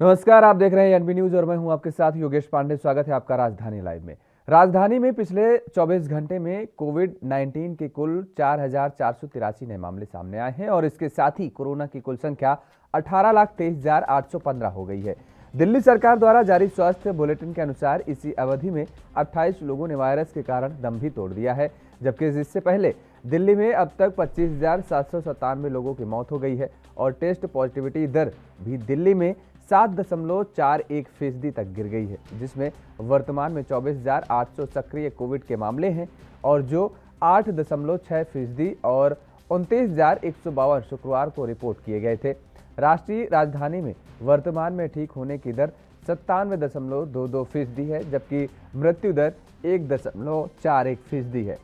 नमस्कार, आप देख रहे हैं एनबी न्यूज और मैं हूं आपके साथ योगेश पांडे। स्वागत है आपका राजधानी लाइव में। राजधानी में पिछले 24 घंटे में कोविड-19 के कुल 4,483 नए मामले सामने आए हैं और इसके साथ ही कोरोना की कुल संख्या 18,23,815 हो गई है। दिल्ली सरकार द्वारा जारी स्वास्थ्य बुलेटिन के अनुसार इसी अवधि में 28 लोगों ने वायरस के कारण दम भी तोड़ दिया है, जबकि इससे पहले दिल्ली में अब तक 25,797 लोगों की मौत हो गई है और टेस्ट पॉजिटिविटी दर भी दिल्ली में 7.41% तक गिर गई है, जिसमें वर्तमान में 24,800 सक्रिय कोविड के मामले हैं और जो 8.6% और 29,152 शुक्रवार को रिपोर्ट किए गए थे। राष्ट्रीय राजधानी में वर्तमान में ठीक होने की दर 97.22% है, जबकि मृत्यु दर 1.41% है।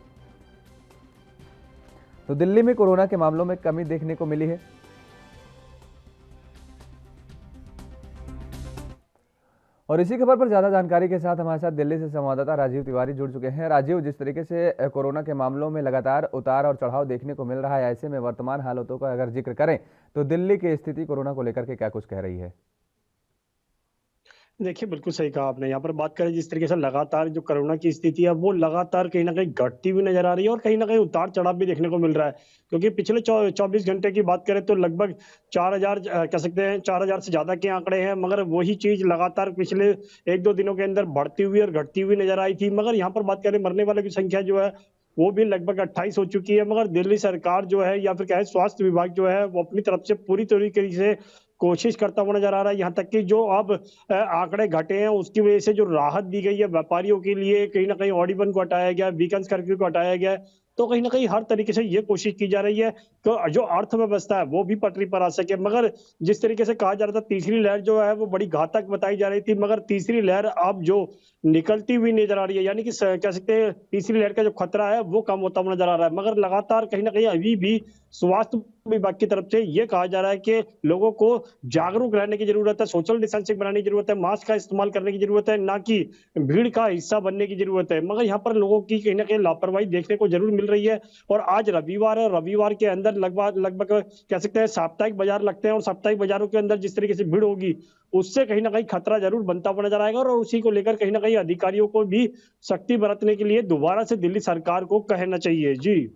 तो दिल्ली में कोरोना के मामलों में कमी देखने को मिली है। और इसी खबर पर ज्यादा जानकारी के साथ हमारे साथ दिल्ली से संवाददाता राजीव तिवारी जुड़ चुके हैं। राजीव, जिस तरीके से कोरोना के मामलों में लगातार उतार और चढ़ाव देखने को मिल रहा है, ऐसे में वर्तमान हालातों का अगर जिक्र करें तो दिल्ली की स्थिति कोरोना को लेकर के क्या कुछ कह रही है? देखिए, बिल्कुल सही कहा आपने। यहाँ पर बात करें जिस तरीके से लगातार जो कोरोना की स्थिति है, वो लगातार कहीं न कहीं घटती हुई नज़र आ रही है और कहीं न कहीं उतार-चढ़ाव भी देखने को मिल रहा है। क्योंकि पिछले 24 घंटे की बात करें तो लगभग 4,000 कह सकते हैं 4,000 से ज़्यादा के आंकड़े हैं, मगर वही चीज़ लगातार पिछले 1-2 दिनों के अंदर बढ़ती हुई और घटती हुई नज़र आई थी। मगर यहाँ पर बात करें मरने वालों की संख्या जो है, वो भी लगभग 28 हो चुकी है। मगर दिल्ली सरकार जो है या फिर कहें स्वास्थ्य विभाग जो है, वो अपनी तरफ से पूरी तरीके से कोशिश करता हुआ नज़र आ रहा है। यहाँ तक कि जो अब आंकड़े घटे हैं उसकी वजह से जो राहत दी गई है व्यापारियों के लिए, कहीं न कहीं ऑड इवन को हटाया गया है, वीकेंड्स कर्फ्यू को हटाया गया है। तो कहीं न कहीं हर तरीके से ये कोशिश की जा रही है कि जो अर्थव्यवस्था है वो भी पटरी पर आ सके। मगर जिस तरीके से कहा जा रहा था तीसरी लहर जो है वो बड़ी घातक बताई जा रही थी, मगर तीसरी लहर अब जो निकलती हुई नज़र आ रही है, यानी कि कह सकते हैं तीसरी लहर का जो खतरा है वो कम होता हुआ नज़र आ रहा है। मगर लगातार कहीं न कहीं अभी भी स्वास्थ्य विभाग की तरफ से ये कहा जा रहा है कि लोगों को जागरूक रहने की ज़रूरत है, सोशल डिस्टेंसिंग बनाने की ज़रूरत है, मास्क का इस्तेमाल करने की ज़रूरत है, ना कि भीड़ का हिस्सा बनने की ज़रूरत है। मगर यहाँ पर लोगों की कहीं न कहीं लापरवाही देखने को ज़रूर मिल रही है और आज रविवार है, रविवार के अंदर लगभग लगभग कह सकते हैं साप्ताहिक बाज़ार लगते हैं और साप्ताहिक बाज़ारों के अंदर जिस तरीके से भीड़ होगी, उससे कहीं न कहीं खतरा ज़रूर बनता हुआ नज़र आएगा और उसी को लेकर कहीं न कहीं अधिकारियों को भी सख्ती बरतने के लिए दोबारा से दिल्ली सरकार को कहना चाहिए। जी।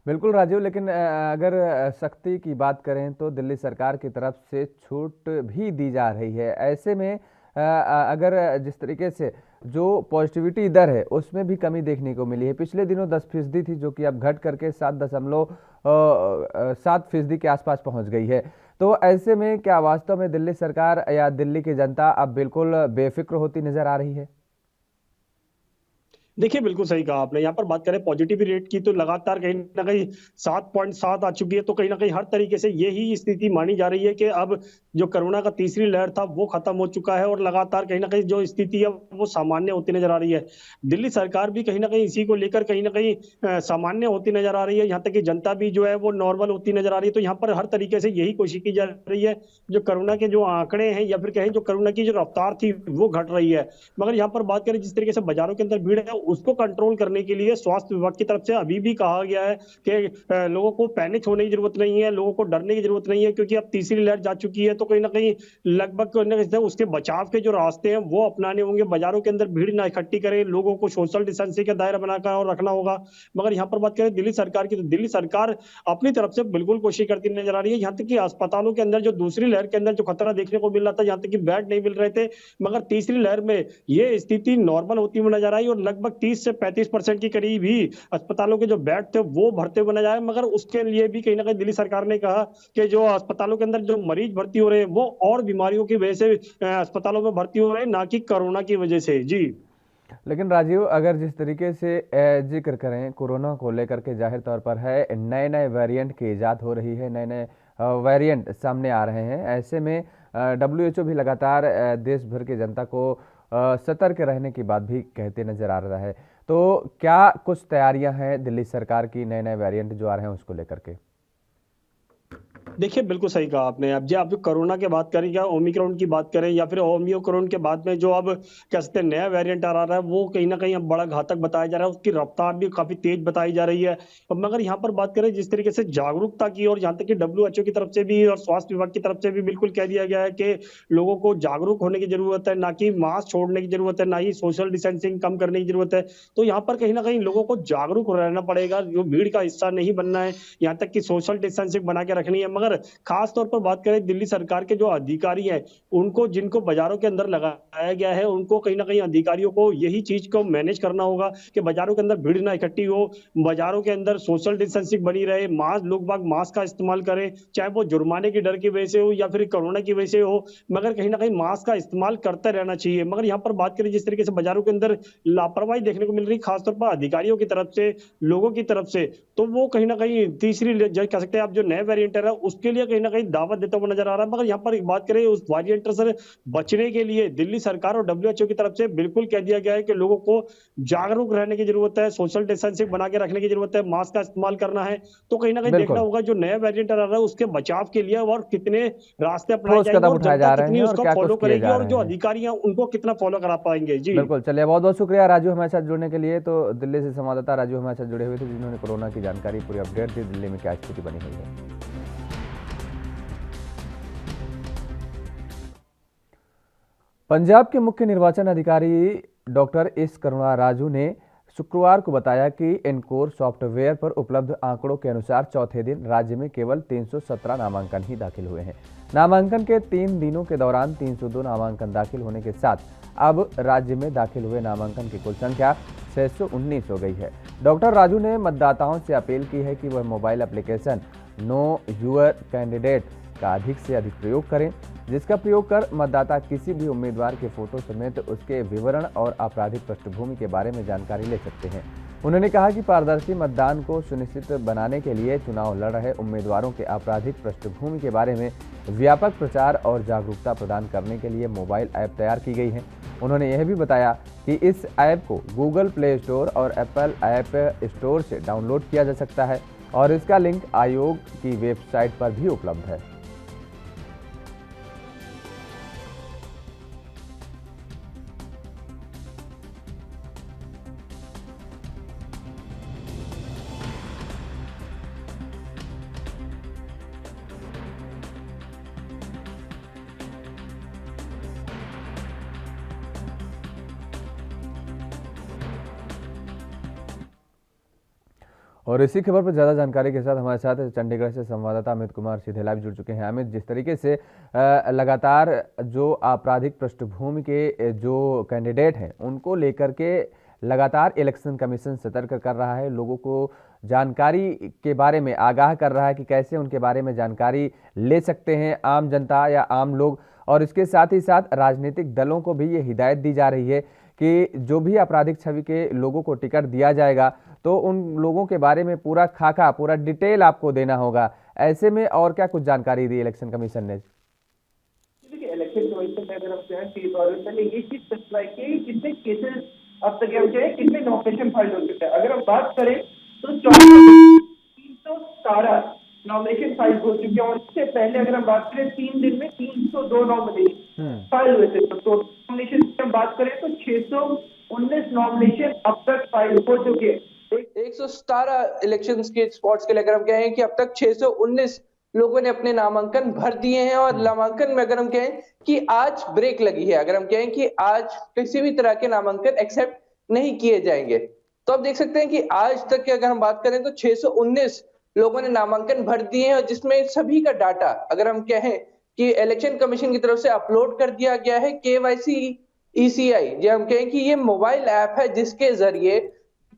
बिल्कुल राजीव, लेकिन अगर सख्ती की बात करें तो दिल्ली सरकार की तरफ से छूट भी दी जा रही है। ऐसे में अगर जिस तरीके से जो पॉजिटिविटी दर है उसमें भी कमी देखने को मिली है। पिछले दिनों 10% थी, जो कि अब घट करके 7.7% के आसपास पहुंच गई है। तो ऐसे में क्या वास्तव में दिल्ली सरकार या दिल्ली की जनता अब बिल्कुल बेफिक्र होती नजर आ रही है? देखिए, बिल्कुल सही कहा आपने। यहाँ पर बात करें पॉजिटिविटी रेट की तो लगातार कहीं न कहीं 7.7 आ चुकी है, तो कहीं न कहीं हर तरीके से यही स्थिति मानी जा रही है कि अब जो कोरोना का तीसरी लहर था, वो खत्म हो चुका है और लगातार कहीं न कहीं जो स्थिति है, वो सामान्य होती नज़र आ रही है। दिल्ली सरकार भी कहीं न कहीं इसी को लेकर कहीं न कहीं सामान्य होती नज़र आ रही है, यहाँ तक कि जनता भी जो है वो नॉर्मल होती नज़र आ रही है। तो यहाँ पर हर तरीके से यही कोशिश की जा रही है, जो कोरोना के जो आंकड़े हैं या फिर कहें जो कोरोना की जो रफ्तार थी, वो घट रही है। मगर यहाँ पर बात करें जिस तरीके से बाज़ारों के अंदर भीड़ है, उसको कंट्रोल करने के लिए स्वास्थ्य विभाग की तरफ से अभी भी कहा गया है कि लोगों को पैनिक होने की ज़रूरत नहीं है, लोगों को डरने की ज़रूरत नहीं है, क्योंकि अब तीसरी लहर जा चुकी है, तो कहीं न कहीं लगभग उसके बचाव के जो रास्ते हैं, वो अपनाने होंगे। बाज़ारों के अंदर भीड़ ना इकट्ठी करें, लोगों को सोशल डिस्टेंसिंग का दायरा बनाकर और रखना होगा। मगर यहाँ पर बात करें दिल्ली सरकार की, तो दिल्ली सरकार अपनी तरफ से बिल्कुल कोशिश करती नज़र आ रही है। यहाँ तक कि अस्पतालों के अंदर जो दूसरी लहर के अंदर जो खतरा देखने को मिल रहा था, यहाँ तक कि बेड नहीं मिल रहे थे, मगर तीसरी लहर में ये स्थिति नॉर्मल होती हुई नजर आई और लगभग 30 से 35% के करीब ही अस्पतालों के जो बेड थे वो भरते हुए नजर आए। मगर उसके लिए भी कहीं न कहीं दिल्ली सरकार ने कहा कि जो अस्पतालों के अंदर जो मरीज भर्ती हो रहे हैं, वो और बीमारियों की वजह से अस्पतालों में भर्ती हो रहे हैं, ना कि कोरोना की वजह से। जी। लेकिन राजीव, अगर जिस तरीके से जिक्र करें कोरोना को लेकर के, जाहिर तौर पर है नए नए वेरिएंट की इजाद हो रही है, नए नए वेरिएंट सामने आ रहे हैं। ऐसे में WHO भी लगातार देश भर की जनता को सतर्क रहने की बात भी कहते नजर आ रहा है। तो क्या कुछ तैयारियां हैं दिल्ली सरकार की नए नए वेरिएंट जो आ रहे हैं उसको लेकर के? देखिए, बिल्कुल सही कहा आपने। अब जो आप जो कोरोना की बात करें या ओमिक्रॉन की बात करें या फिर ओमियोक्रोन के बाद में जो अब कह सकते हैं नया वेरिएंट आ रहा है, वो कहीं न कहीं अब बड़ा घातक बताया जा रहा है, उसकी रफ्तार भी काफ़ी तेज़ बताई जा रही है। मगर यहाँ पर बात करें जिस तरीके से जागरूकता की और यहाँ तक कि डब्ल्यूएचओ की तरफ से भी और स्वास्थ्य विभाग की तरफ से भी बिल्कुल कह दिया गया है कि लोगों को जागरूक होने की ज़रूरत है, ना कि मास्क छोड़ने की ज़रूरत है, ना ही सोशल डिस्टेंसिंग कम करने की ज़रूरत है। तो यहाँ पर कहीं न कहीं लोगों को जागरूक रहना पड़ेगा, जो भीड़ का हिस्सा नहीं बनना है, यहाँ तक कि सोशल डिस्टेंसिंग बना के रखनी है। मगर खास तौर पर बात करें दिल्ली सरकार के जो अधिकारी हैं, उनको जिनको बाज़ारों के अंदर लगाया गया है, उनको कहीं न कहीं अधिकारियों को यही चीज़ को मैनेज करना होगा कि बाज़ारों के अंदर भीड़ ना इकट्ठी हो, बाज़ारों के अंदर सोशल डिस्टेंसिंग बनी रहे, लोग बाग मास्क का इस्तेमाल करें, चाहे वो जुर्माने की डर की वजह से हो या फिर कोरोना की वजह से हो, मगर कहीं न कहीं मास्क का इस्तेमाल करते रहना चाहिए। मगर यहाँ पर बात करें जिस तरीके से बाज़ारों के अंदर लापरवाही देखने को मिल रही है, खास तौर पर अधिकारियों की तरफ से, लोगों की तरफ से, तो वो कहीं न कहीं तीसरी जो कह सकते हैं आप जो नए वेरिएंट है उसके लिए कहीं न कहीं दावत देता हुआ नज़र आ रहा है। मगर यहाँ पर एक बात करें उस वेरिएंट से बचने के लिए दिल्ली सरकार और डब्ल्यूएचओ की तरफ से बिल्कुल कह दिया गया है कि लोगों को जागरूक रहने की ज़रूरत है, सोशल डिस्टेंसिंग बना के रखने की ज़रूरत है, मास्क का इस्तेमाल करना है। तो कहीं न कहीं देखना बिल्कुल, होगा जो नया वेरिएंट आ रहा है उसके बचाव के लिए और कितने रास्ते अपनाए ठोस जाएँगे कदम और उठाए जनता जा रहे कितनी हैं और उसका क्या कुछ फॉलो किए करेगी जा और रहे जो हैं। अधिकारी हैं उनको कितना फॉलो करा पाएँगे। जी। बिल्कुल, चलिए बहुत-बहुत शुक्रिया राजू हमारे साथ जुड़ने के लिए। तो दिल्ली से संवाददाता राजू हमारे साथ जुड़े हुए थे जिन्होंने कोरोना की जानकारी पूरी अपडेट दी, दिल्ली में क्या स्थिति बनी हुई है। पंजाब के मुख्य निर्वाचन अधिकारी डॉक्टर एस करुणा राजू ने शुक्रवार को बताया कि एनकोर सॉफ्टवेयर पर उपलब्ध आंकड़ों के अनुसार चौथे दिन राज्य में केवल 317 नामांकन ही दाखिल हुए हैं। नामांकन के 3 दिनों के दौरान 302 नामांकन दाखिल होने के साथ अब राज्य में दाखिल हुए नामांकन की कुल संख्या 619 हो गई है। डॉक्टर राजू ने मतदाताओं से अपील की है कि वह mobile application know your candidate का अधिक से अधिक प्रयोग करें, जिसका प्रयोग कर मतदाता किसी भी उम्मीदवार के फोटो समेत उसके विवरण और आपराधिक पृष्ठभूमि के बारे में जानकारी ले सकते हैं। उन्होंने कहा कि पारदर्शी मतदान को सुनिश्चित बनाने के लिए चुनाव लड़ रहे उम्मीदवारों के आपराधिक पृष्ठभूमि के बारे में व्यापक प्रचार और जागरूकता प्रदान करने के लिए मोबाइल ऐप तैयार की गई है। उन्होंने यह भी बताया कि इस ऐप को गूगल प्ले स्टोर और एप्पल ऐप स्टोर से डाउनलोड किया जा सकता है और इसका लिंक आयोग की वेबसाइट पर भी उपलब्ध है। और इसी खबर पर ज़्यादा जानकारी के साथ हमारे साथ चंडीगढ़ से संवाददाता अमित कुमार सीधेला भी जुड़ चुके हैं। अमित, जिस तरीके से लगातार जो आपराधिक पृष्ठभूमि के जो कैंडिडेट हैं उनको लेकर के लगातार इलेक्शन कमीशन सतर्क कर रहा है, लोगों को जानकारी के बारे में आगाह कर रहा है कि कैसे उनके बारे में जानकारी ले सकते हैं आम जनता या आम लोग, और इसके साथ ही साथ राजनीतिक दलों को भी ये हिदायत दी जा रही है कि जो भी आपराधिक छवि के लोगों को टिकट दिया जाएगा तो उन लोगों के बारे में पूरा खाका, पूरा डिटेल आपको देना होगा। ऐसे में और क्या कुछ जानकारी दी इलेक्शन कमीशन ने? देखिए, इलेक्शन कमीशन ने अगर हम चाहें कि और पहले ये चीज स्पेसिफाई की कि कितने केसेस अब तक हम चाहें कितने नॉमिनेशन फाइल हो चुके हैं। अगर हम बात करें तो 317 नॉमिनेशन फाइल हो चुके हैं और इससे पहले अगर हम बात करें 3 दिन में 302 नॉमिनेशन फाइल हुए थे। तो नॉमिनेशन की हम बात करें तो 619 नॉमिनेशन अब तक फाइल हो चुके हैं। 117 इलेक्शन के स्पॉट्स के लिए अगर हम कहें कि अब तक 619 लोगों ने अपने नामांकन भर दिए हैं और नामांकन में अगर हम कहें कि आज ब्रेक लगी है, अगर हम कहें कि आज किसी भी तरह के नामांकन एक्सेप्ट नहीं किए जाएंगे, तो आप देख सकते हैं कि आज तक की अगर हम बात करें तो 619 लोगों ने नामांकन भर दिए हैं और जिसमें सभी का डाटा अगर हम कहें कि इलेक्शन कमीशन की तरफ से अपलोड कर दिया गया है केवाईसी ईसीआई, जो हम कहें कि ये मोबाइल ऐप है जिसके जरिए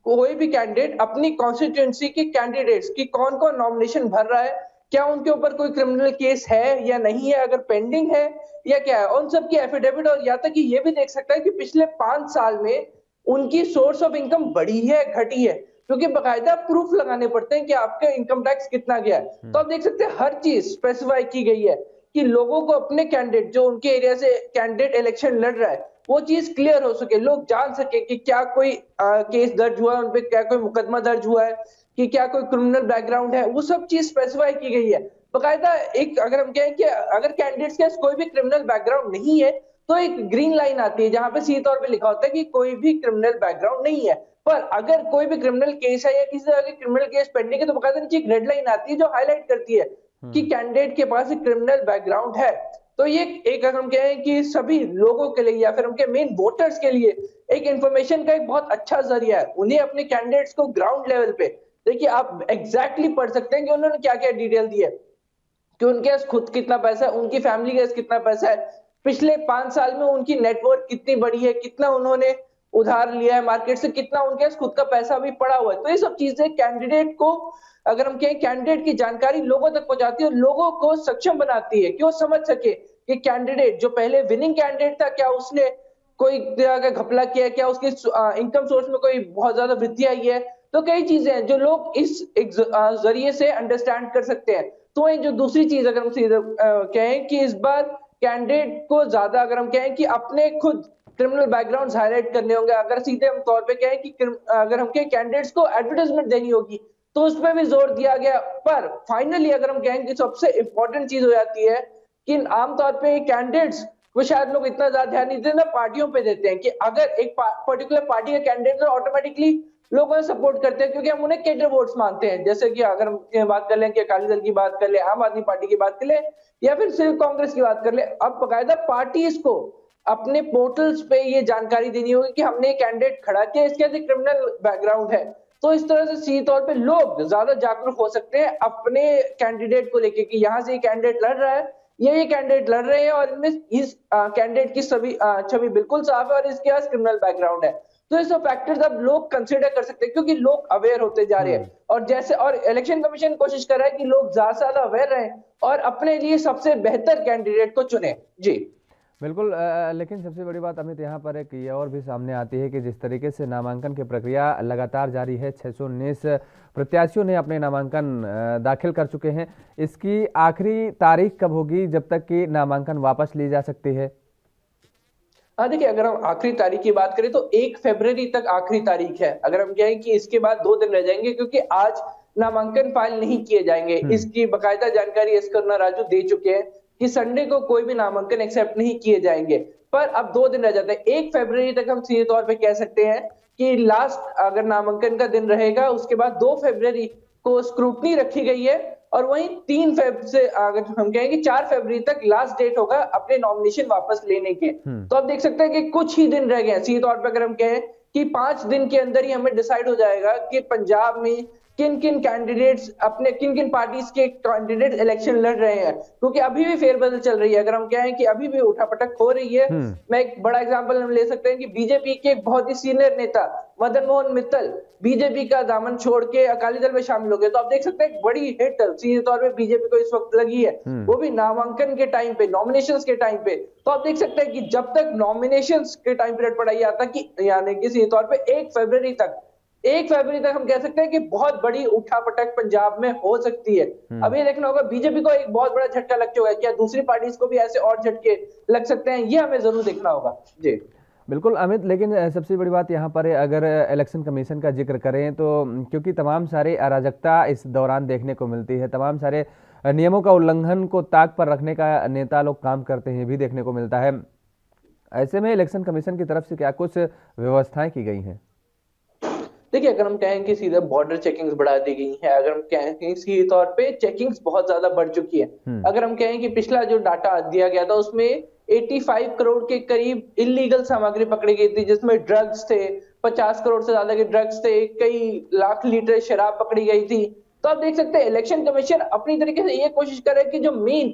कोई भी कैंडिडेट अपनी कॉन्स्टिट्यूएंसी के कैंडिडेट्स की कौन कौन नॉमिनेशन भर रहा है, क्या उनके ऊपर कोई क्रिमिनल केस है या नहीं है, अगर पेंडिंग है या क्या है, उन सब की एफिडेविट, और यहाँ तक कि ये भी देख सकता है कि पिछले 5 साल में उनकी सोर्स ऑफ इनकम बढ़ी है घटी है, क्योंकि बकायदा प्रूफ लगाने पड़ते हैं कि आपका इनकम टैक्स कितना गया है। तो आप देख सकते हैं हर चीज स्पेसिफाई की गई है कि लोगों को अपने कैंडिडेट जो उनके एरिया से कैंडिडेट इलेक्शन लड़ रहा है वो चीज क्लियर हो सके, लोग जान सके कि क्या कोई केस दर्ज हुआ है, उनपे क्या कोई मुकदमा दर्ज हुआ है, कि क्या कोई क्रिमिनल बैकग्राउंड है, वो सब चीज स्पेसिफाई की गई है। बकायदा एक, अगर हम कहें कि अगर कैंडिडेट्स के पास कोई भी क्रिमिनल बैकग्राउंड नहीं है तो एक ग्रीन लाइन आती है जहां पे सीधे तौर पे लिखा होता है कि कोई भी क्रिमिनल बैकग्राउंड नहीं है। पर अगर कोई भी क्रिमिनल केस है या किसी तरह के क्रिमिनल केस पेंडिंग है तो बकायदा नीचे एक रेड लाइन आती है जो हाईलाइट करती है कि कैंडिडेट के पास एक क्रिमिनल बैकग्राउंड है। तो ये एक, अगर हम कहें कि सभी लोगों के लिए या फिर उनके मेन वोटर्स के लिए एक इंफॉर्मेशन का एक बहुत अच्छा जरिया है। उन्हें अपने कैंडिडेट्स को ग्राउंड लेवल पे देखिए आप एग्जैक्टली पढ़ सकते हैं कि उन्होंने क्या क्या डिटेल दी है, कि उनके पास खुद कितना पैसा है, उनकी फैमिली के पास कितना पैसा है, पिछले 5 साल में उनकी नेटवर्क कितनी बड़ी है, कितना उन्होंने उधार लिया है मार्केट से, कितना उनके पास खुद का पैसा भी पड़ा हुआ है। तो ये सब चीजें कैंडिडेट को, अगर हम कहें कैंडिडेट की जानकारी लोगों तक पहुंचाती है और लोगों को सक्षम बनाती है कि वो समझ सके कि कैंडिडेट जो पहले विनिंग कैंडिडेट था क्या उसने कोई तरह का घपला किया है, क्या उसके इनकम सोर्स में कोई बहुत ज्यादा वृद्धि आई है। तो कई चीजें हैं जो लोग इस जरिए से अंडरस्टैंड कर सकते हैं। तो ये जो दूसरी चीज अगर हम सीधे कहें कि इस बार कैंडिडेट को ज्यादा, अगर हम कहें कि अपने खुद क्रिमिनल बैकग्राउंड हाईलाइट करने होंगे, अगर सीधे हम तौर पे कहें कि अगर हम कहें कैंडिडेट्स को एडवर्टाइजमेंट देनी होगी तो उस पर भी जोर दिया गया। पर फाइनली अगर हम कहें कि सबसे इंपॉर्टेंट चीज हो जाती है कि आमतौर पे कैंडिडेट्स वो शायद लोग इतना ज्यादा ध्यान नहीं देते ना, पार्टियों पे देते हैं कि अगर एक पर्टिकुलर पार्टी का कैंडिडेट है ऑटोमेटिकली लोग उन्हें सपोर्ट करते हैं क्योंकि हम उन्हें कैडर वोट्स मानते हैं। जैसे कि अगर हम बात कर लें कि अकाली दल की बात कर ले, आम आदमी पार्टी की बात कर ले या फिर सिर्फ कांग्रेस की बात कर ले, अब बकायदा पार्टीज को अपने पोर्टल्स पे ये जानकारी देनी होगी कि हमने कैंडिडेट खड़ा किया, इसके अंदर क्रिमिनल बैकग्राउंड है। तो इस तरह से सीधे तौर पे लोग ज्यादा जागरूक हो सकते हैं अपने कैंडिडेट को लेके कि यहाँ से ये कैंडिडेट लड़ रहा है, ये कैंडिडेट लड़ रहे हैं और इनमें इस कैंडिडेट की सभी छवि बिल्कुल साफ है और इसके पास क्रिमिनल बैकग्राउंड है। तो ये सब फैक्टर्स अब लोग कंसीडर कर सकते हैं क्योंकि लोग अवेयर होते जा रहे हैं और जैसे, और इलेक्शन कमीशन कोशिश कर रहा है कि लोग ज्यादा से ज्यादा अवेयर रहें और अपने लिए सबसे बेहतर कैंडिडेट को चुने। जी बिल्कुल। लेकिन सबसे बड़ी बात अमित यहाँ पर एक ये और भी सामने आती है कि जिस तरीके से नामांकन की प्रक्रिया लगातार जारी है, 619 प्रत्याशियों ने अपने नामांकन दाखिल कर चुके हैं, इसकी आखिरी तारीख कब होगी जब तक कि नामांकन वापस ली जा सकती है? हाँ देखिए, अगर हम आखिरी तारीख की बात करें तो 1 फरवरी तक आखिरी तारीख है। अगर हम कहें कि इसके बाद 2 दिन रह जाएंगे क्योंकि आज नामांकन फाइल नहीं किए जाएंगे, इसकी बकायदा जानकारी एस करुणा राजू दे चुके हैं कि संडे को कोई भी नामांकन एक्सेप्ट नहीं किए जाएंगे। पर अब 2 दिन रह जाते हैं। 1 फरवरी तक हम सीधे तौर पे कह सकते हैं कि लास्ट अगर नामांकन का दिन रहेगा, उसके बाद 2 फरवरी को स्क्रूटनी रखी गई है और वहीं 3 फरवरी से अगर हम कहेंगे 4 फरवरी तक लास्ट डेट होगा अपने नॉमिनेशन वापस लेने के। तो आप देख सकते हैं कि कुछ ही दिन रह गए हैं। सीधे तौर पे अगर हम कहें कि 5 दिन के अंदर ही हमें डिसाइड हो जाएगा कि पंजाब में किन किन कैंडिडेट्स अपने किन किन पार्टीज के कैंडिडेट इलेक्शन लड़ रहे हैं, क्योंकि अभी भी फेरबदल चल रही है। अगर हम कहें कि अभी भी उठापटक हो रही है, मैं एक बड़ा एग्जांपल हम ले सकते हैं कि बीजेपी के एक बहुत ही सीनियर नेता मदन मोहन मित्तल बीजेपी का दामन छोड़ के अकाली दल में शामिल हो गए। तो आप देख सकते हैं बड़ी हिट सीधे तौर पे बीजेपी को इस वक्त लगी है, वो भी नामांकन के टाइम पे, नॉमिनेशंस के टाइम पे। तो आप देख सकते हैं कि जब तक नॉमिनेशंस के टाइम पीरियड पड़ा आता कि यानी कि सीधे तौर पे 1 फरवरी तक हम कह सकते हैं कि बहुत बड़ी उठापटक पंजाब में हो सकती है। अब ये देखना होगा, बीजेपी को एक बहुत बड़ा झटका लग चुका है, क्या दूसरी पार्टीज को भी ऐसे और झटके लग सकते हैं, ये हमें जरूर देखना होगा। जी बिल्कुल अमित, लेकिन सबसे बड़ी बात यहाँ पर है, अगर इलेक्शन कमीशन का जिक्र करें तो क्योंकि तमाम सारी अराजकता इस दौरान देखने को मिलती है, तमाम सारे नियमों का उल्लंघन को ताक पर रखने का नेता लोग काम करते हैं भी देखने को मिलता है। ऐसे में इलेक्शन कमीशन की तरफ से क्या कुछ व्यवस्थाएं की गई हैं? देखिए, अगर हम कहें कि सीधे बॉर्डर चेकिंग्स बढ़ा दी गई है, अगर हम कहें कि सीधे तौर पे चेकिंग्स बहुत ज्यादा बढ़ चुकी है। अगर हम कहें कि पिछला जो डाटा दिया गया था उसमें 85 करोड़ के करीब इलीगल सामग्री पकड़ी गई थी, जिसमें ड्रग्स थे, 50 करोड़ से ज्यादा के ड्रग्स थे, कई लाख लीटर शराब पकड़ी गई थी। तो आप देख सकते हैं इलेक्शन कमीशन अपनी तरीके से ये कोशिश कर रहे हैं कि जो main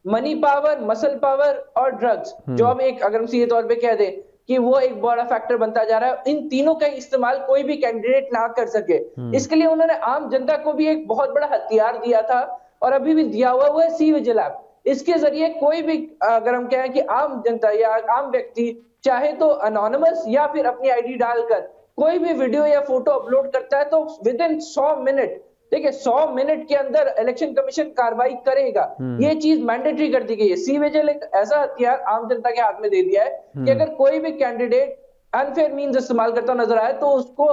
money power, muscle power और ड्रग्स, जो हम एक अगर हम सीधे तौर पे कह दें कि वो एक बड़ा फैक्टर बनता जा रहा है, इन तीनों का इस्तेमाल कोई भी कैंडिडेट ना कर सके, इसके लिए उन्होंने आम जनता को भी एक बहुत बड़ा हथियार दिया था और अभी भी दिया हुआ है, सी विजिल ऐप। इसके जरिए कोई भी अगर हम कहें कि आम जनता या आम व्यक्ति चाहे तो अनोनिमस या फिर अपनी आईडी डालकर कोई भी वीडियो या फोटो अपलोड करता है तो विद इन 100 मिनट, देखिए 100 मिनट के अंदर इलेक्शन कमीशन कार्रवाई करेगा। ये चीज मैंडेटरी कर दी गई है। सी विजिल एक ऐसा हथियार आम जनता के हाथ में दे दिया है कि अगर कोई भी कैंडिडेट अनफेयर मींस इस्तेमाल करता नजर आए तो उसको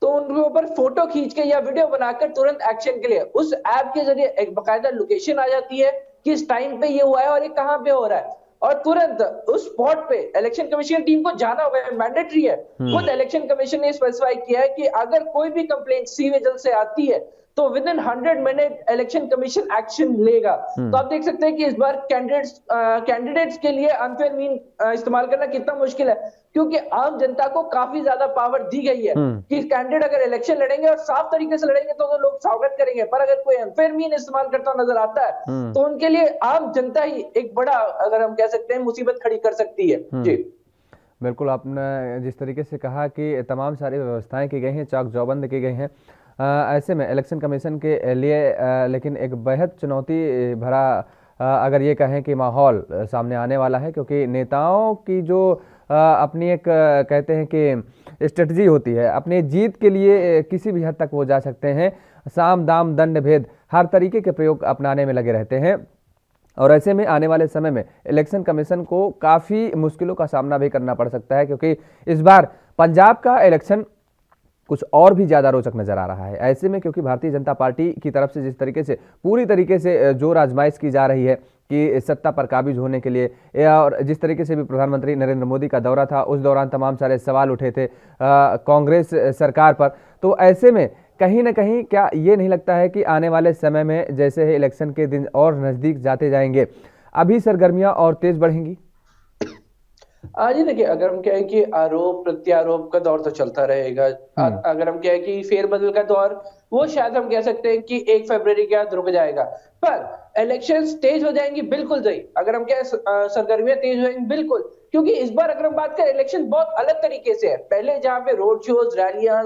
तो उनके ऊपर फोटो खींच के या वीडियो बनाकर तुरंत एक्शन के लिए उस ऐप के जरिए एक बकायदा लोकेशन आ जाती है, किस टाइम पे ये हुआ है और ये कहाँ पे हो रहा है, और तुरंत उस स्पॉट पे इलेक्शन कमीशन टीम को जाना होगा, मैंडेटरी है। खुद इलेक्शन कमीशन ने स्पेसिफाई किया है कि अगर कोई भी कंप्लेंट सी विजिल से आती है तो with in 100 minute election commission action लेगा। तो आप देख सकते हैं कि इस बार कैंडिडेट्स के लिए अनफेयर मीन इस्तेमाल करना कितना मुश्किल है, क्योंकि आम जनता को काफी ज्यादा पावर दी गई है कि कैंडिडेट अगर इलेक्शन लड़ेंगे और साफ तरीके से लड़ेंगे तो लोग स्वागत करेंगे, पर अगर कोई अनफेयर मीन इस्तेमाल करता नजर आता है तो उनके लिए आम जनता ही एक बड़ा, अगर हम कह सकते हैं, मुसीबत खड़ी कर सकती है। जी बिल्कुल, आपने जिस तरीके से कहा कि तमाम सारी व्यवस्थाएं की गई हैं, चाक चौबंद की गई हैं, ऐसे में इलेक्शन कमीशन के लिए लेकिन एक बेहद चुनौती भरा अगर ये कहें कि माहौल सामने आने वाला है, क्योंकि नेताओं की जो अपनी एक कहते हैं कि स्ट्रेटजी होती है, अपनी जीत के लिए किसी भी हद तक वो जा सकते हैं, साम दाम दंड भेद हर तरीके के प्रयोग अपनाने में लगे रहते हैं। और ऐसे में आने वाले समय में इलेक्शन कमीशन को काफ़ी मुश्किलों का सामना भी करना पड़ सकता है, क्योंकि इस बार पंजाब का इलेक्शन कुछ और भी ज़्यादा रोचक नज़र आ रहा है। ऐसे में क्योंकि भारतीय जनता पार्टी की तरफ से जिस तरीके से पूरी तरीके से जोर आजमाइश की जा रही है कि सत्ता पर काबिज होने के लिए, और जिस तरीके से भी प्रधानमंत्री नरेंद्र मोदी का दौरा था उस दौरान तमाम सारे सवाल उठे थे कांग्रेस सरकार पर, तो ऐसे में कहीं ना कहीं क्या ये नहीं लगता है कि आने वाले समय में जैसे ही इलेक्शन के दिन और नज़दीक जाते जाएंगे अभी सरगर्मियां और तेज बढ़ेंगी? जी देखिए, अगर हम कहें कि आरोप प्रत्यारोप का दौर तो चलता रहेगा। अगर हम कहें कि फेरबदल का दौर, वो शायद हम कह सकते हैं कि 1 फरवरी के बाद रुक जाएगा, पर इलेक्शन तेज हो जाएंगी, बिल्कुल सही। अगर हम कहें सरगर्मियां तेज हो जाएंगी, बिल्कुल, क्योंकि इस बार अगर हम बात करें इलेक्शन बहुत अलग तरीके से है। पहले जहां पे रोड शोज रैलियां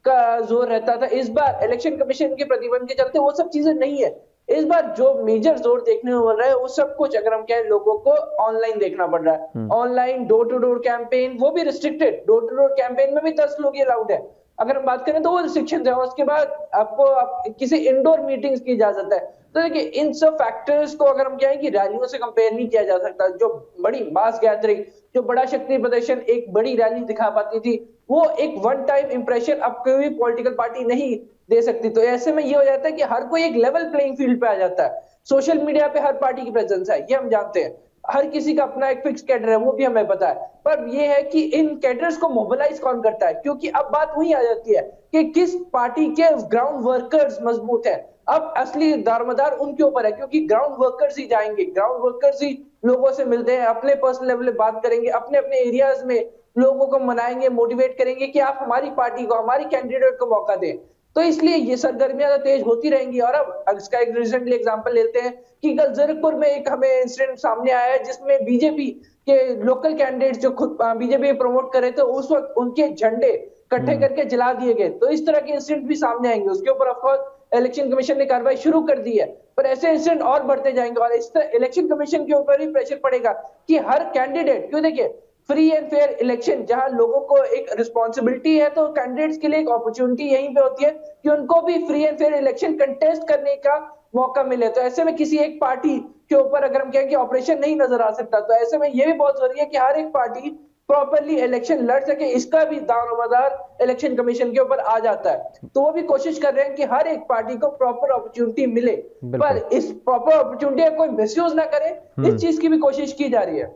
का जोर रहता था, इस बार इलेक्शन कमीशन के प्रतिबंध के चलते वो सब चीजें नहीं है। इस बार जो मेजर जोर देखने को मिल रहा है वो सब कुछ, अगर हम कहें, लोगों को ऑनलाइन देखना पड़ रहा है। Online door to door campaign, वो भी restricted, door to door campaign में भी 10 लोग ही अलाउड है। अगर हम बात करें तो वो रिस्ट्रिक्शन है। उसके बाद आपको किसी इंडोर मीटिंग्स की इजाजत है। तो देखिए, इन सब फैक्टर्स को अगर हम कहें कि रैलियों से कंपेयर नहीं किया जा सकता। जो बड़ी मास गैदरिंग, जो बड़ा शक्ति प्रदर्शन एक बड़ी रैली दिखा पाती थी, वो एक वन टाइम इंप्रेशन अब कोई भी पॉलिटिकल पार्टी नहीं दे सकती। तो ऐसे में ये हो जाता है कि हर कोई एक लेवल प्लेइंग फील्ड पे आ जाता है। सोशल मीडिया पे हर पार्टी की प्रेजेंस है, ये हम जानते हैं। हर किसी का अपना एक फिक्स कैडर है, वो भी हमें पता है। पर ये है कि इन कैडर्स को मोबिलाइज कौन करता है, क्योंकि अब बात वही आ जाती है कि किस पार्टी के ग्राउंड वर्कर्स मजबूत है। अब असली दारोमदार उनके ऊपर है, क्योंकि ग्राउंड वर्कर्स ही जाएंगे, ग्राउंड वर्कर्स ही लोगों से मिलते हैं, अपने पर्सनल लेवल पे बात करेंगे, अपने अपने एरियाज में लोगों को मनाएंगे, मोटिवेट करेंगे कि आप हमारी पार्टी को, हमारी कैंडिडेट को मौका दें। तो इसलिए ये सरगर्मियां तो तेज होती रहेंगी। और अब इसका एक रिसेंटली एग्जांपल लेते हैं कि कल जरकपुर में एक हमें इंसिडेंट सामने आया है, जिसमें बीजेपी के लोकल कैंडिडेट जो खुद बीजेपी प्रमोट कर रहे थे, उस वक्त उनके झंडे इकट्ठे करके जला दिए गए। तो इस तरह के इंसिडेंट भी सामने आएंगे। उसके ऊपर ऑफकोर्स इलेक्शन कमीशन ने कार्रवाई शुरू कर दी है, पर ऐसे इंसिडेंट और बढ़ते जाएंगे। और इस तरह इलेक्शन कमीशन के ऊपर भी प्रेशर पड़ेगा कि हर कैंडिडेट, क्यों देखिए, फ्री एंड फेयर इलेक्शन जहां लोगों को एक रिस्पॉन्सिबिलिटी है, तो कैंडिडेट्स के लिए एक अपॉर्चुनिटी यहीं पे होती है कि उनको भी free and fair election contest करने का मौका मिले। तो ऐसे में किसी एक पार्टी के ऊपर अगर हम कहें कि ऑपरेशन नहीं नजर आ सकता, तो ऐसे में ये भी बहुत जरूरी है कि हर एक पार्टी प्रॉपरली इलेक्शन लड़ सके। इसका भी दारोमदार इलेक्शन कमीशन के ऊपर आ जाता है। तो वो भी कोशिश कर रहे हैं कि हर एक पार्टी को प्रॉपर अपॉर्चुनिटी मिले, पर इस प्रॉपर अपॉर्चुनिटी का कोई मिसयूज ना करे, इस चीज की भी कोशिश की जा रही है।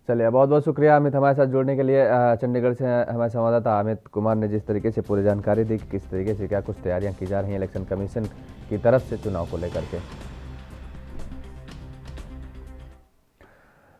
चलिए, बहुत बहुत शुक्रिया अमित हमारे साथ जुड़ने के लिए। चंडीगढ़ से हमारे संवाददाता अमित कुमार ने जिस तरीके से पूरी जानकारी दी कि किस तरीके से क्या कुछ तैयारियां की जा रही हैं इलेक्शन कमीशन की तरफ से चुनाव को लेकर के।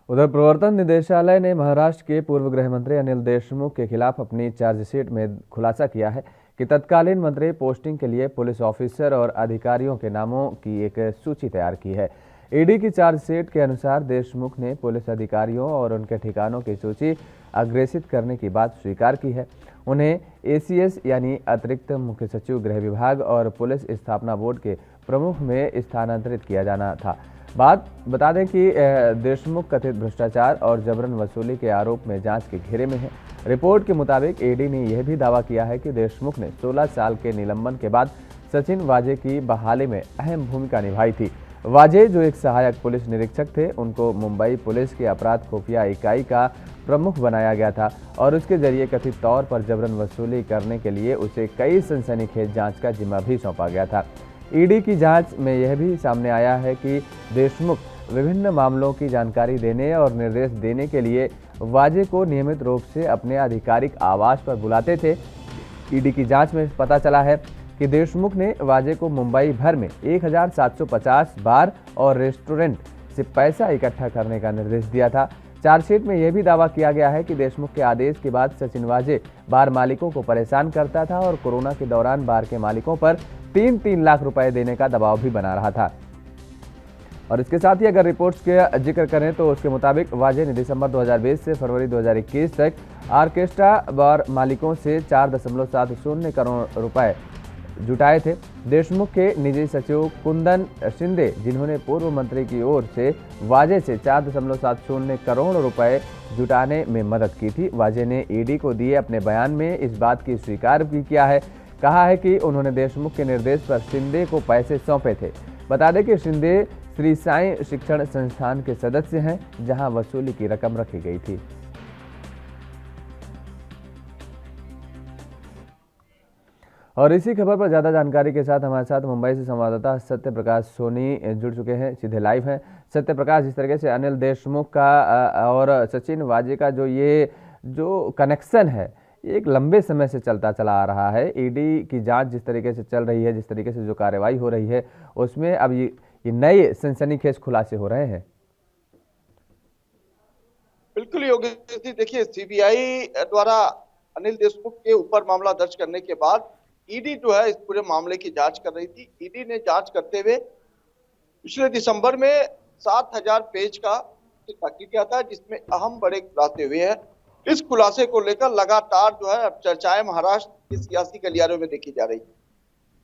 उधर प्रवर्तन निदेशालय ने महाराष्ट्र के पूर्व गृह मंत्री अनिल देशमुख के खिलाफ अपनी चार्जशीट में खुलासा किया है कि तत्कालीन मंत्री पोस्टिंग के लिए पुलिस ऑफिसर और अधिकारियों के नामों की एक सूची तैयार की है। ईडी की चार्जशीट के अनुसार देशमुख ने पुलिस अधिकारियों और उनके ठिकानों की सूची अग्रेसित करने की बात स्वीकार की है। उन्हें एसीएस यानी अतिरिक्त मुख्य सचिव गृह विभाग और पुलिस स्थापना बोर्ड के प्रमुख में स्थानांतरित किया जाना था। बता दें कि देशमुख कथित भ्रष्टाचार और जबरन वसूली के आरोप में जांच के घेरे में है। रिपोर्ट के मुताबिक ईडी ने यह भी दावा किया है कि देशमुख ने 16 साल के निलंबन के बाद सचिन वाजे की बहाली में अहम भूमिका निभाई थी। वाजे, जो एक सहायक पुलिस निरीक्षक थे, उनको मुंबई पुलिस के अपराध खुफिया इकाई का प्रमुख बनाया गया था और उसके जरिए कथित तौर पर जबरन वसूली करने के लिए उसे कई सनसनीखेज जांच का जिम्मा भी सौंपा गया था। ईडी की जांच में यह भी सामने आया है कि देशमुख विभिन्न मामलों की जानकारी देने और निर्देश देने के लिए वाजे को नियमित रूप से अपने आधिकारिक आवास पर बुलाते थे। ईडी की जांच में पता चला है कि देशमुख ने वाजे को मुंबई भर में 1750 बार और रेस्टोरेंट से पैसा इकट्ठा करने का निर्देश दिया था। चार्जशीट में यह भी दावा किया गया है कि देशमुख के आदेश के बाद सचिन वाजे बार मालिकों को परेशान करता था और कोरोना के दौरान बार के मालिकों पर 3-3 लाख रुपए देने का दबाव भी बना रहा था। और इसके साथ ही अगर रिपोर्ट्स के जिक्र करें तो उसके मुताबिक वाजे ने दिसंबर 2020 से फरवरी 2021 तक ऑर्केस्ट्रा बार मालिकों से 4.70 करोड़ रुपए जुटाए थे। देशमुख के निजी सचिव कुंदन शिंदे, जिन्होंने पूर्व मंत्री की ओर से वाजे से 4.70 करोड़ रुपए जुटाने में मदद की थी। वाजे ने ईडी को दिए अपने बयान में इस बात की स्वीकार भी किया है। कहा है कि उन्होंने देशमुख के निर्देश पर शिंदे को पैसे सौंपे थे। बता दें कि शिंदे श्री साईं शिक्षण संस्थान के सदस्य हैं, जहां वसूली की रकम रखी गई थी। और इसी खबर पर ज्यादा जानकारी के साथ हमारे साथ मुंबई से संवाददाता सत्य प्रकाश सोनी जुड़ चुके हैं, सीधे लाइव हैं। सत्य प्रकाश, जिस तरीके से अनिल देशमुख का और सचिन वाजे का जो कनेक्शन है, एक लंबे समय से चलता चला आ रहा है। ईडी की जांच जिस तरीके से चल रही है, जिस तरीके से जो कार्रवाई हो रही है, उसमें अब ये नए सनसनीखेज खुलासे हो रहे हैं। बिल्कुल योगेश जी, देखिए सीबीआई द्वारा अनिल देशमुख के ऊपर मामला दर्ज करने के बाद ईडी जो है इस पूरे मामले की जांच कर रही थी। ईडी ने जांच करते हुए पिछले दिसंबर में 7000 पेज का दाखिल किया था, जिसमें अहम बड़े खुलासे हुए हैं। इस खुलासे को लेकर लगातार जो है अब चर्चाएं महाराष्ट्र के सियासी गलियारों में देखी जा रही है।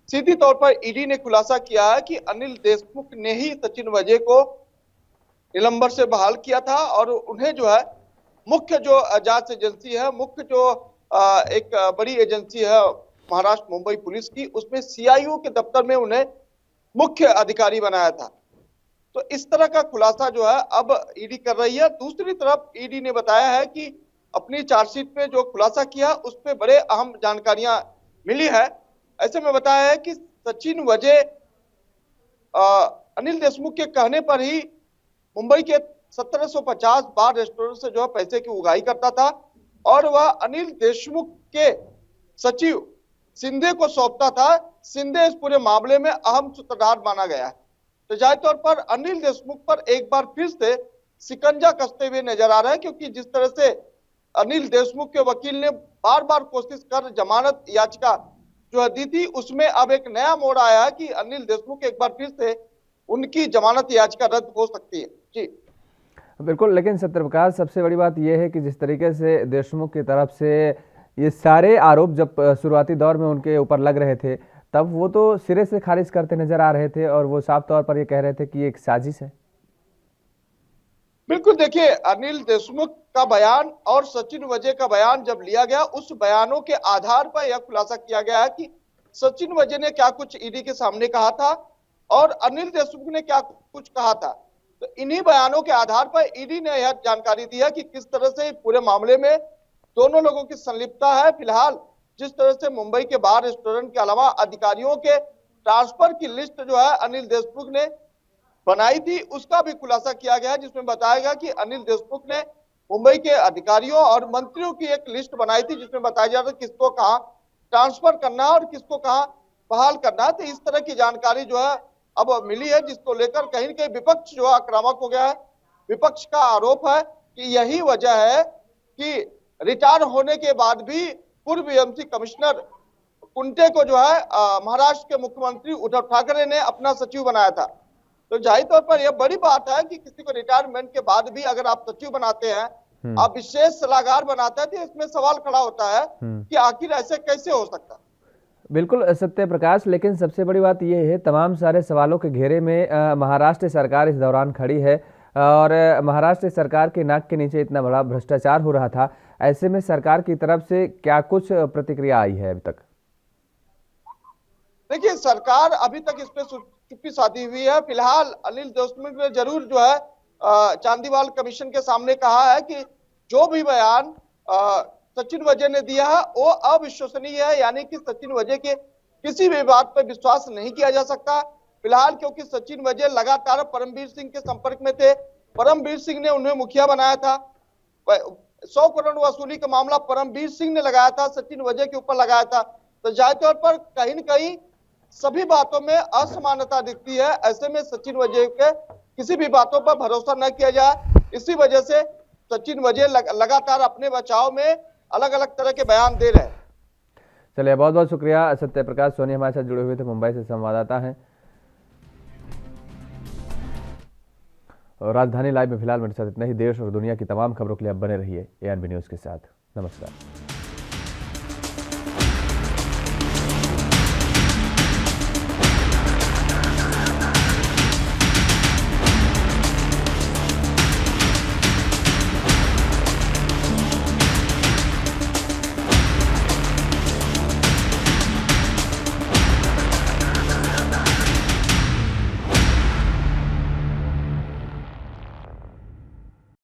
सीधी तौर पर ईडी ने खुलासा किया है कि अनिल देशमुख ने ही सचिन वाजे को निलंबन से बहाल किया था और उन्हें जो है मुख्य जो जांच एजेंसी है, मुख्य जो एक बड़ी एजेंसी है महाराष्ट्र मुंबई पुलिस की, उसमें सीआईओ के दफ्तर में उन्हें मुख्य अधिकारी बनाया था। तो इस तरह का खुलासा जो है अब ईडी कर रही है। दूसरी तरफ ईडी ने बताया है कि अपनी चार्जशीट में जो खुलासा किया उसमें बड़े अहम जानकारियां मिली है। ऐसे में बताया है कि सचिन वाजे अनिल देशमुख के कहने पर ही मुंबई के 1750 बार रेस्टोरेंट से जो है पैसे की उगाही करता था और वह अनिल देशमुख के सचिव शिंदे को सौंपता था। शिंदे इस पूरे मामले में अहम सूत्रधार माना गया है। तो जाहिर तौर पर अनिल देशमुख पर एक बार फिर से शिकंजा कसते हुए नजर आ रहा है, क्योंकि जिस तरह से अनिल देशमुख के वकील ने बार बार कोशिश कर जमानत याचिका जो है दी थी, उसमें अब एक नया मोड़ आया है कि अनिल देशमुख एक बार फिर से उनकी जमानत याचिका रद्द हो सकती है। जी बिल्कुल, लेकिन सत्य प्रकाश, सबसे बड़ी बात यह है कि जिस तरीके से देशमुख की तरफ से ये सारे आरोप जब शुरुआती दौर में उनके ऊपर लग रहे थे, तब वो तो सिरे से खारिज करते नजर आ रहे थे और वो साफ तौर पर ये कह रहे थे कि ये एक साजिश है। बिल्कुल, देखिए अनिल देशमुख का बयान और सचिन वाजे का बयान जब लिया गया, उस बयानों के आधार पर यह खुलासा किया गया है कि सचिन वाजे ने क्या कुछ ईडी के सामने कहा था और अनिल देशमुख ने क्या कुछ कहा था। तो इन्हीं बयानों के आधार पर ईडी ने यह जानकारी दी है कि किस तरह से पूरे मामले में दोनों लोगों की संलिप्तता है। फिलहाल जिस तरह से मुंबई के बार रेस्टोरेंट के अलावा अधिकारियों के ट्रांसफर की लिस्ट जो है अनिल देशमुख ने बनाई थी, उसका भी खुलासा किया गया है, जिसमें बताया गया कि अनिल देशमुख ने मुंबई के अधिकारियों और मंत्रियों की एक लिस्ट बनाई थी, जिसमें बताया जा रहा था किसको कहां ट्रांसफर करना है और किसको कहां बहाल करना है। तो इस तरह की जानकारी जो है अब मिली है, जिसको लेकर कहीं न कहीं विपक्ष जो है आक्रामक हो गया है। विपक्ष का आरोप है कि यही वजह है कि रिटायर होने के बाद भी पूर्व एमसी कमिश्नर कुंटे को जो है महाराष्ट्र के मुख्यमंत्री उद्धव ठाकरे ने अपना सचिव बनाया था। तो जाहिर तौर पर यह बड़ी बात है कि किसी को रिटायरमेंट के बाद भी अगर आप सचिव बनाते हैं, आप विशेष सलाहकार बनाते हैं, तो इसमें सवाल खड़ा होता है कि आखिर ऐसे कैसे हो सकता है। बिल्कुल सत्य प्रकाश, लेकिन सबसे बड़ी बात यह है, तमाम सारे सवालों के घेरे में महाराष्ट्र सरकार इस दौरान खड़ी है और महाराष्ट्र सरकार के नाक के नीचे इतना बड़ा भ्रष्टाचार हो रहा था। ऐसे में सरकार की तरफ से क्या कुछ प्रतिक्रिया आई है अभी तक? देखिए, सरकार अभी तक इस पे चुप्पी साधी हुई है। फिलहाल अनिल देशमुख ने जरूर जो है चांदीवाल कमीशन के सामने कहा है कि जो भी बयान सचिन वजय ने दिया है वो अविश्वसनीय है, यानी कि सचिन वजय के किसी भी बात पर विश्वास नहीं किया जा सकता। फिलहाल क्योंकि सचिन वजय लगातार परमवीर सिंह के संपर्क में थे, परमवीर सिंह ने उन्हें मुखिया बनाया था, 100 करोड़ वसूली का मामला परमवीर सिंह ने लगाया था, सचिन वजय के ऊपर लगाया था। तो जाहिर तौर पर कहीं न कहीं सभी बातों में असमानता दिखती है। ऐसे में सचिन वजय के किसी भी बातों पर भरोसा न किया जाए। इसी वजह से सचिन वजय लगातार अपने बचाव में अलग अलग तरह के बयान दे रहे हैं। चलिए, बहुत बहुत शुक्रिया सत्य प्रकाश सोनी, हमारे साथ जुड़े हुए थे, मुंबई से संवाददाता हैं। और राजधानी लाइव में फिलहाल मेरे साथ इतना ही। देश और दुनिया की तमाम खबरों के लिए आप बने रहिए ANB न्यूज़ के साथ। नमस्कार।